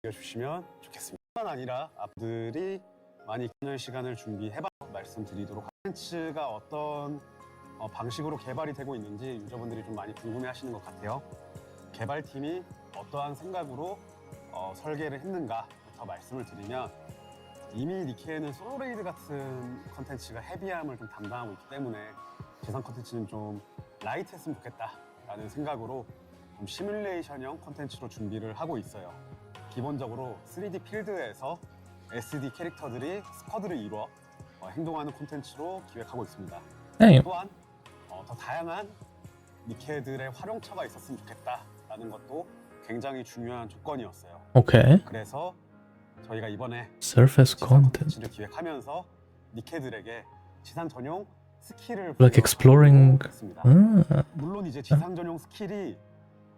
알려주시면 좋겠습니다. 뿐만 아니라 앞들이 많이 기념 시간을 준비해봐 말씀드리도록 콘텐츠가 어떤 방식으로 개발이 되고 있는지 유저분들이 좀 많이 궁금해하시는 것 같아요. 개발팀이 어떠한 생각으로 설계를 했는가부터 말씀을 드리면 이미 니케는 솔로레이드 같은 컨텐츠가 헤비함을 좀 담당하고 있기 때문에 지상 컨텐츠는 좀 라이트했으면 좋겠다라는 생각으로 좀 시뮬레이션형 컨텐츠로 준비를 하고 있어요. 기본적으로 3D 필드에서 SD 캐릭터들이 스쿼드를 이루어 행동하는 콘텐츠로 기획하고 있습니다. 또한 더 다양한 니케들의 활용처가 있었으면 좋겠다라는 것도 굉장히 중요한 조건이었어요. Okay. 그래서 저희가 이번에 Surface content. 콘텐츠를 기획하면서 니케들에게 지상 전용 스킬을 Like exploring. 물론 이제 지상 전용 스킬이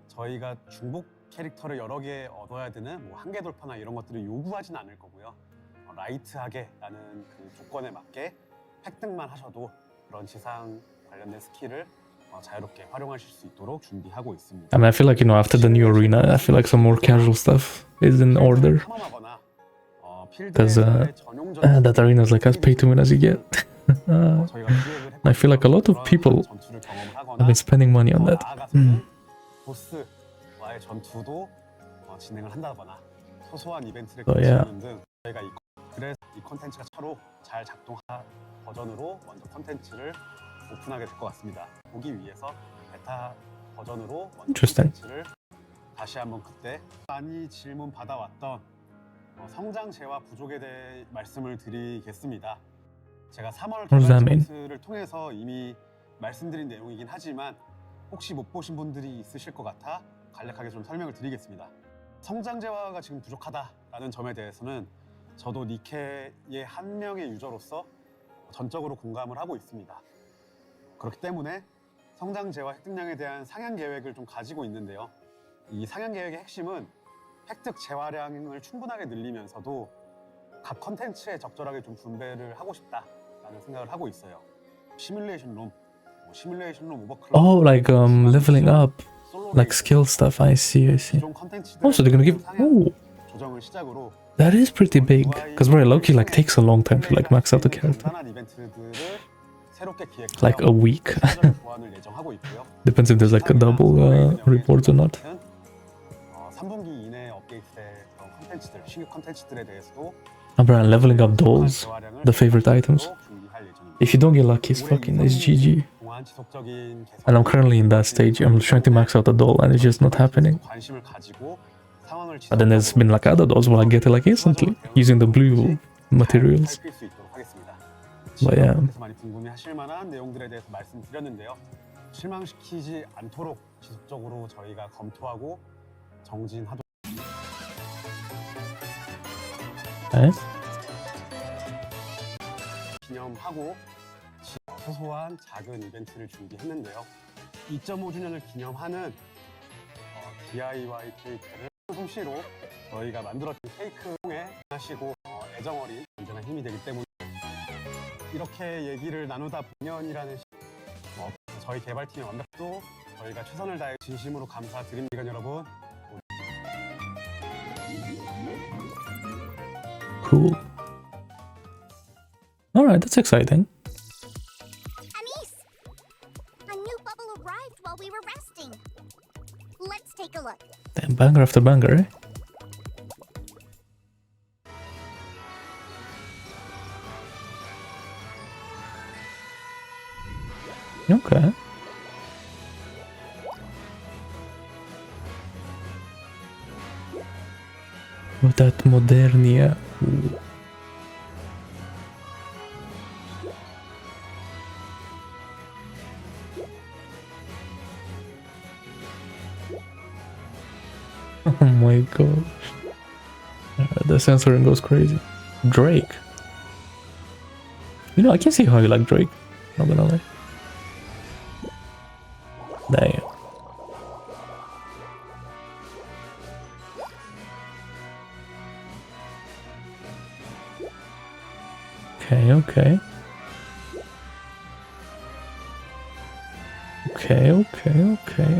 저희가 중복 캐릭터를 여러 개 얻어야 되는 뭐 한계 돌파나 이런 것들을 요구하진 않을 거고요. 라이트하게라는 그 조건에 맞게 획득만 하셔도 그런 지상 관련된 스킬을 자유롭게 활용하실 수 있도록 준비하고 있습니다. I mean, I feel like, you know, after the new arena, I feel like some more casual stuff is in order. Because that arena is like as pay to win as you get. I feel like a lot of people have been spending money on that. 보스와의 전투도 진행을 한다거나 소소한 이벤트를 Oh, yeah. 개최하는 등 저희가 그래서 이 콘텐츠가 차로 잘 작동한 버전으로 먼저 콘텐츠를 오픈하게 될 것 같습니다. 보기 위해서 베타 버전으로 먼저 콘텐츠를 다시 한번 그때 많이 질문 받아왔던 성장 재화 부족에 대해 말씀을 드리겠습니다. 제가 3월 개발 이벤트를 통해서 이미 말씀드린 내용이긴 하지만 혹시 못 보신 분들이 있으실 것 같아 간략하게 좀 설명을 드리겠습니다. 성장 재화가 지금 부족하다라는 점에 대해서는 저도 니케의 한 명의 유저로서 전적으로 공감을 하고 있습니다. 그렇기 때문에 성장 재화 획득량에 대한 상향 계획을 좀 가지고 있는데요. 이 상향 계획의 핵심은 획득 재화량을 충분하게 늘리면서도 각 컨텐츠에 적절하게 좀 분배를 하고 싶다라는 생각을 하고 있어요. 시뮬레이션 룸 오버클럭. Oh, like leveling up, like skill stuff. I see. Oh, so they're gonna give. Oh, 조정을 시작으로 that is pretty big. Because very low-key like takes a long time to like max out the character. Like a week. Depends if there's like a double rewards or not. 3분기 이내에 업데이트될 콘텐츠들, 신규 콘텐츠들에 대해서도 Leveling up dolls, the favorite items. 준비할 예정입니다. If you don't get lucky, it's GG. And I'm currently in that stage. I'm trying to max out the doll and it's just not happening. But then there's been like other dolls where I get it like instantly using the blue materials. But yeah. 많이 궁금해하실 만한 내용들에 대해서 말씀드렸는데요. 실망시키지 않도록 지속적으로 저희가 검토하고 정진하도록. 네? 기념하고 소소한 작은 이벤트를 준비했는데요. 2.5주년을 기념하는 DIY 케이크를 솜씨로 저희가 만들었던 케이크에 하시고 애정어린 언제나 힘이 되기 때문에 이렇게 얘기를 나누다 보면이라는 저희 개발팀의 완벽도 저희가 최선을 다해 진심으로 감사드립니다, 여러분. Cool. Alright, that's exciting. Anise! A new bubble arrived while we were resting. Let's take a look. Damn, banger after banger, eh? Okay. With that Modernia. Ooh. Oh my god. The censoring goes crazy. Drake. You know, I can see how you like Drake. Not gonna lie. Damn. Okay, okay.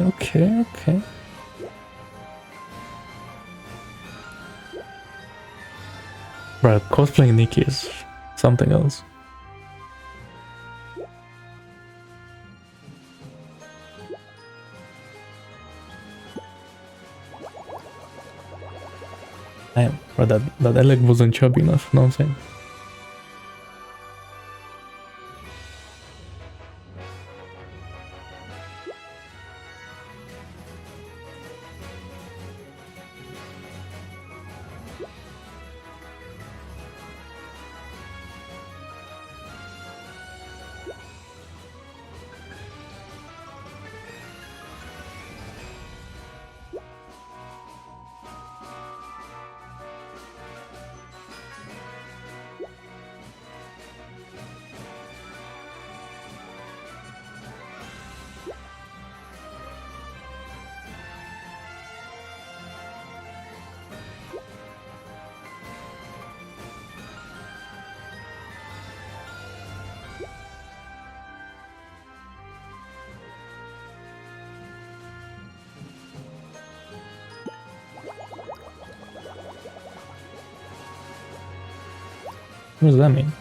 Okay. Right, cosplaying NIKKE is something else. Damn, bro, that leg wasn't chubby enough, you know what I'm saying? What does that mean?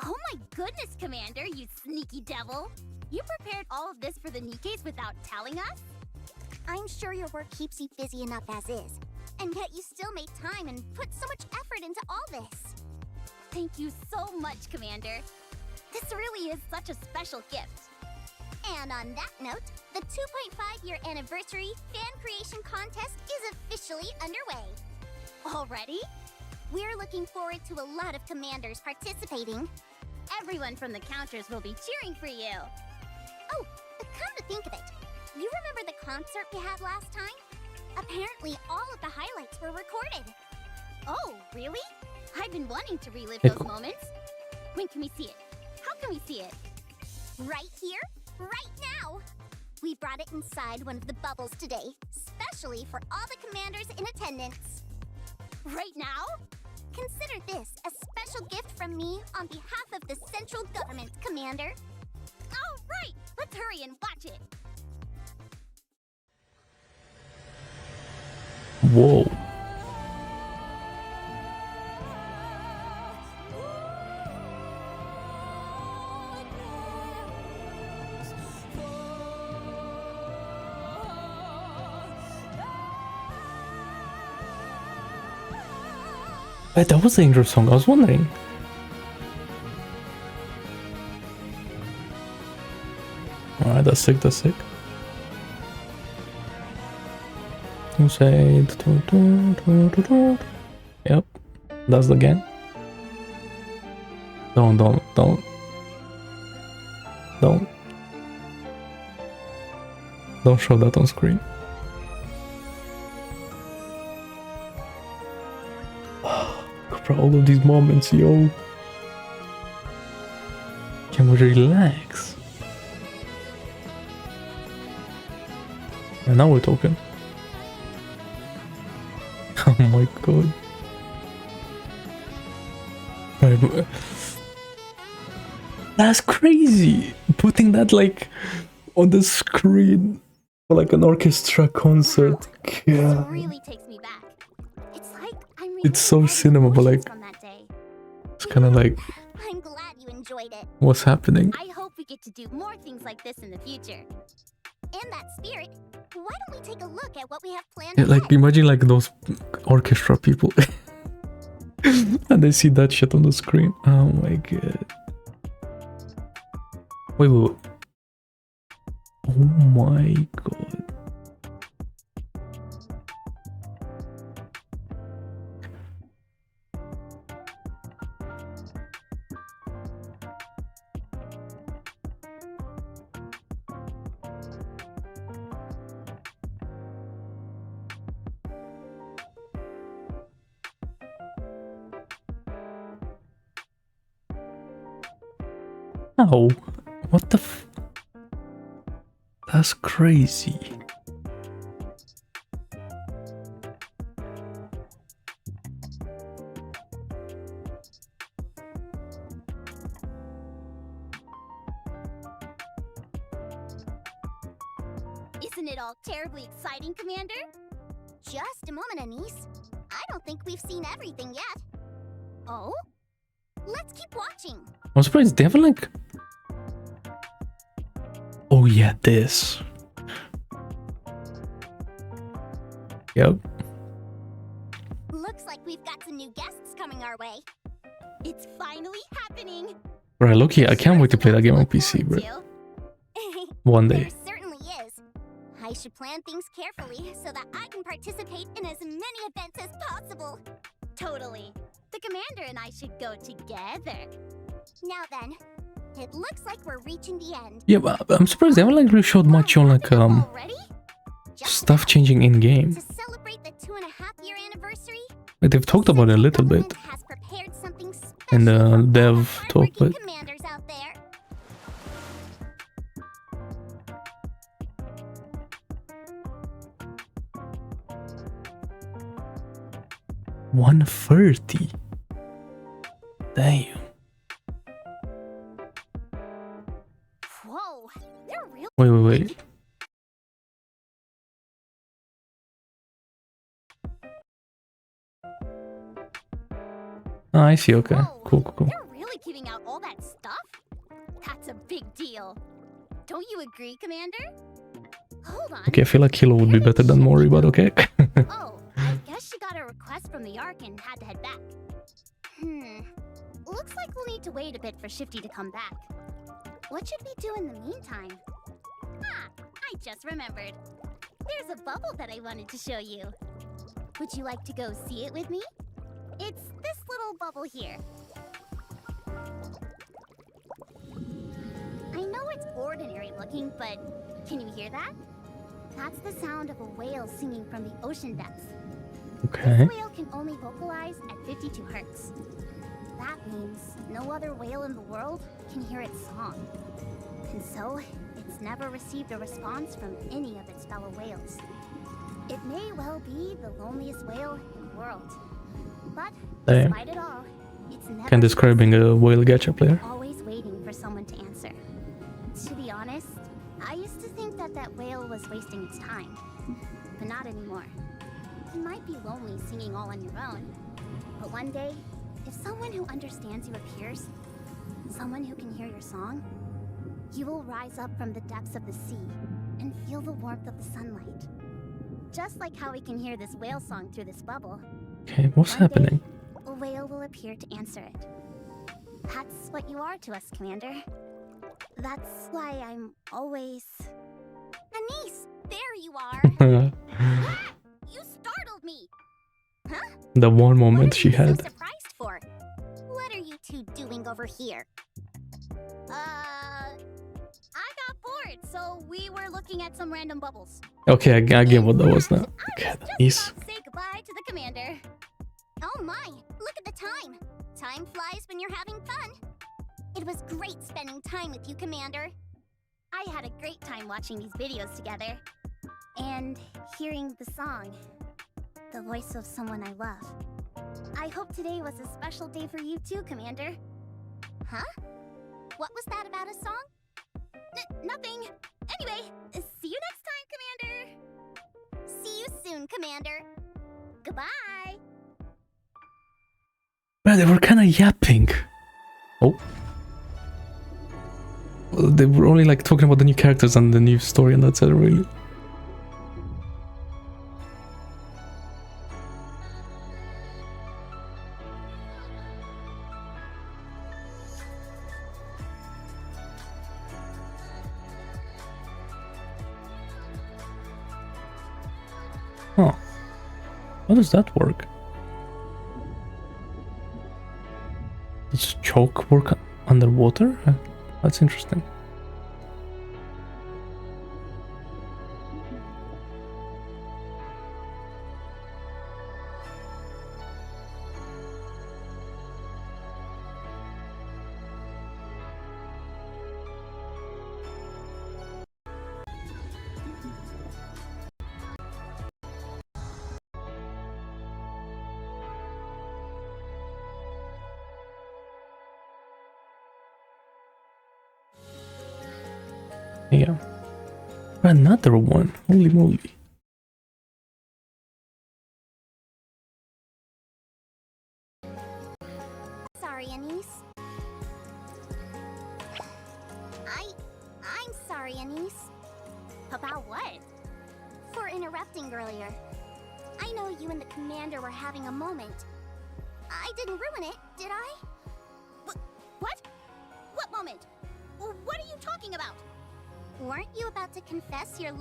Oh my goodness, Commander, you sneaky devil! You prepared all of this for the NIKKEs without telling us? I'm sure your work keeps you busy enough as is, and yet you still made time and put so much effort into all this. Thank you so much, Commander. This really is such a special gift. And on that note, the 2.5-year anniversary fan creation contest is officially underway. Already? We're looking forward to a lot of commanders participating. Everyone from the counters will be cheering for you. Oh, come to think of it, you remember the concert we had last time? Apparently all of the highlights were recorded. Oh, really? I've been wanting to relive those moments. When can we see it? How can we see it? Right here, right now! We brought it inside one of the bubbles today, specially for all the commanders in attendance. Right now? Consider this a special gift from me on behalf of the central government, Commander. All right, let's hurry and watch it. Whoa. Wait, that was the intro song. I was wondering. Alright, that's sick, that's sick. You say... Yep, that's the game. Don't. Don't show that on screen. For all of these moments, yo. Can we relax? And now we're talking. Oh my god. Right. That's crazy! Putting that like on the screen for like an orchestra concert. Yeah. Really takes me back. It's like I'm It's so cinema, but like it's kind of like I'm glad you enjoyed it. what's happening? I hope we get to do more things like this in the future. In that spirit, why don't we take a look at what we have planned? Yeah, like imagine like those orchestra people and they see that shit on the screen. Oh my god. Wait. Oh my god. Ow. What the f... That's crazy. Isn't it all terribly exciting, Commander? Just a moment, Anise. I don't think we've seen everything yet. Oh? Let's keep watching. I'm surprised they haven't like... Oh yeah, this. Yep. Looks like we've got some new guests coming our way. It's finally happening. Right, Loki, I can't wait to play that game on PC, bro. One day. There certainly is. I should plan things carefully so that I can participate in as many events as possible. Totally. The Commander and I should go together. Now then, it looks like we're reaching the end. Yeah, but I'm surprised they haven't like really showed much on like stuff changing in game. To celebrate the 2.5-year anniversary, Like they've talked about it a little bit has prepared something special in the dev talk, but commanders out there. $130. Damn. Whoa, they're real. Wait. Oh, I see. Okay. Cool. They're really giving out all that stuff? That's a big deal. Don't you agree, Commander? Hold on. Okay, I feel like Kilo would be better than Mori, but okay. Oh, I guess she got a request from the Ark and had to head back. Looks like we'll need to wait a bit for Shifty to come back. What should we do in the meantime? Ah, I just remembered. There's a bubble that I wanted to show you. Would you like to go see it with me? It's this little bubble here. I know it's ordinary looking, but can you hear that? That's the sound of a whale singing from the ocean depths. Okay. This whale can only vocalize at 52 hertz. That means no other whale in the world can hear its song. And so, it's never received a response from any of its fellow whales. It may well be the loneliest whale in the world. But, Damn. despite it all, it's never Can describing a whale gacha player. always waiting for someone to answer. To be honest, I used to think that whale was wasting its time. But not anymore. You might be lonely singing all on your own, but one day, if someone who understands you appears, someone who can hear your song, you will rise up from the depths of the sea and feel the warmth of the sunlight. Just like how we can hear this whale song through this bubble. Okay, what's happening? A whale will appear to answer it. That's what you are to us, Commander. That's why I'm always... Anise, there you are! You startled me! Huh? The one moment she had. So surprised for? What are you two doing over here? I got bored, so we were looking at some random bubbles. Okay, I get what that was now. Okay, nice. Say goodbye to the Commander. Oh my, look at the time. Time flies when you're having fun. It was great spending time with you, Commander. I had a great time watching these videos together. And hearing the song. The voice of someone I love. I hope today was a special day for you too, Commander. Huh? What was that about a song? Nothing. Anyway, see you next time, Commander. See you soon, Commander. Goodbye. Man, they were kind of yapping. Oh. Well, they were only like talking about the new characters and the new story, and that's it, really. Huh. How does that work? Does choke work underwater? That's interesting. Yeah. Another one. Holy moly. Sorry, Anise. I'm sorry, Anise. About what? For interrupting earlier. I know you and the Commander were having a moment. I didn't ruin it, did I? What? What moment? What are you talking about? Weren't you about to confess your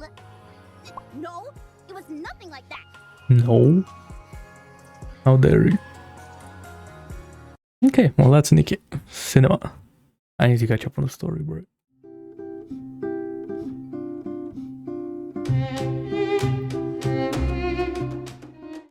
No, it was nothing like that. No. How dare you? Okay, well that's NIKKE Cinema. I need to catch up on the story, bro.